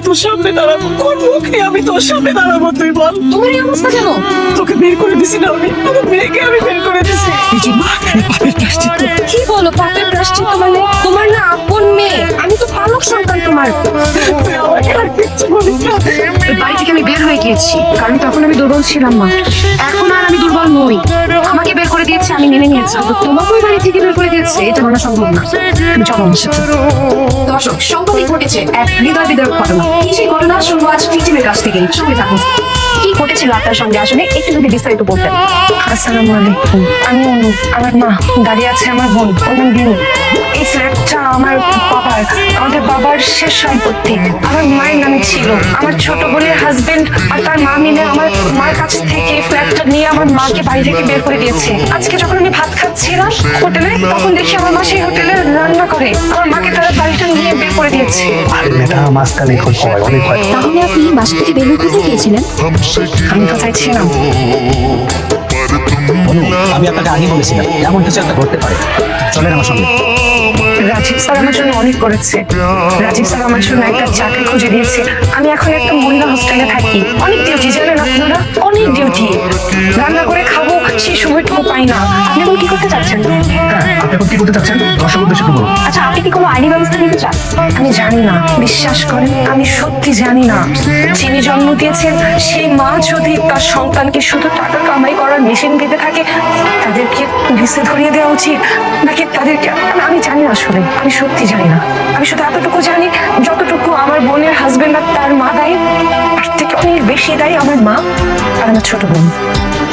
তোর সামনে দাঁড়াবো? কোন মুখে আমি তোর সামনে দাঁড়াবো তুই বল? তোমার এই অবস্থা কেন? তোকে বের করে দিছি না আমি, তোর মেয়েকে আমি বের করে দিছি। এই যে মা, এই পাপের প্রায়শ্চিত্ত। কি বলো পাপের প্রায়শ্চিত্ত মানে? তোমার না আপন মেয়ে, আমি তো পালক সন্তান তোমার। তুই আমাকে আর কিচ্ছু বলিস না। বাড়ি থেকে আমি বের হয়ে গিয়েছি, কারণ তখন আমি দুর্বল ছিলাম মা। এখন আর আমি দুর্বল নই। আমাকে বের করে দিয়েছে, আমি মেনে নিয়েছি। তো তোমাকে ওই বাড়ি থেকে বের করে দিয়েছে, এটা মানা সম্ভব না। তুমি চলো আমার সাথে। দর্শক, সম্প্রতি ঘটেছে এক হৃদয় বিদারক ঘটনা। কি সেই ঘটনা শুনবো আজ ফিটিমের কাছ থেকে। সঙ্গে থাকুন। কি ঘটেছিল আপনার সঙ্গে আসলে একটু যদি বিস্তারিত বলতেন। আসসালামু আলাইকুম। আমি অনু, আমার মা, দাঁড়িয়ে আছে আমার বোন, ওর নাম বিনু। এই ফ্ল্যাটটা আমার বাবার, আমাদের বাবার শেষ সম্পত্তি। আমার মায়ের নামে ছিল। আমার ছোট বোনের হাজবেন্ড আর তার মা মিলে আমার মার কাছ থেকে ফ্ল্যাটটা নিয়ে আমার মাকে বাড়ি থেকে বের করে দিয়েছে। আজকে যখন আমি ভাত খাচ্ছিলাম হোটেলে, তখন দেখি আমার মা সেই হোটেলে রান্না করে। আমার মাকে তারা বাড়িটা নিয়ে বের করে দিয়েছে। মেয়েটা মাঝখানে খুব ভয়, অনেক ভয়। তাহলে আপনি বাসা থেকে বের হয়ে কোথায় গিয়েছিলেন? আমি কোথায় ছিলাম? অনু, আমি আপনাকে আগে বলেছিলাম এমন কিছু একটা করতে পারে। চলেন আমার সঙ্গে। রাজীব স্যার আমার জন্য অনেক করেছে। রাজীব স্যার আমার জন্য একটা চাকরি খুঁজে দিয়েছে। আমি এখন একটা মহিলা হোস্টেলে থাকি। অনেক ডিউটি, জানেন আপনারা? অনেক ডিউটি। রান্না করে খাবো সেই সময়টুকু পাই না। আপনি এখন কি করতে চাচ্ছেন? হ্যাঁ, আপনি এখন কি করতে চাচ্ছেন? দর্শক উদ্দেশ্যে একটু বলুন। আচ্ছা, আপনি কি কোনো আইনি ব্যবস্থা নিতে চান? আমি জানি না, বিশ্বাস করেন আমি সত্যি জানি না। যিনি জন্ম দিয়েছেন সেই মা যদি তার সন্তানকে শুধু টাকা কামাই করার মেশিন দিতে থাকে, তাদেরকে পুলিশে ধরিয়ে দেওয়া উচিত নাকি তাদেরকে, আমি জানি না আসলে। আমি সত্যি জানি না। আমি শুধু এতটুকু জানি, যতটুকু আমার বোনের হাজবেন্ড আর তার মা দায়ী, তার থেকে অনেক বেশি দায়ী আমার মা আর আমার ছোট বোন।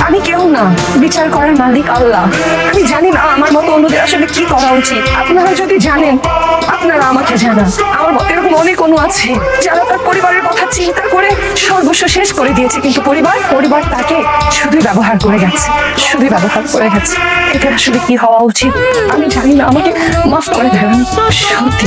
আমি কেউ না, বিচার করার মালিক আল্লাহ। আমি জানি না আমার মতো অন্যদের আসলে কি করা উচিত। আপনারা যদি জানেন, আপনারা আমাকে জানান। আমার মতো এরকম অনেক অনু আছে যারা তার পরিবারের কথা চিন্তা করে সর্বস্ব শেষ করে দিয়েছে, কিন্তু পরিবার তাকে শুধুই ব্যবহার করে গেছে, শুধুই ব্যবহার করে গেছে। এটা আসলে কি হওয়া উচিত আমি জানি না। আমাকে মাফ করে দেবেন, সত্যি।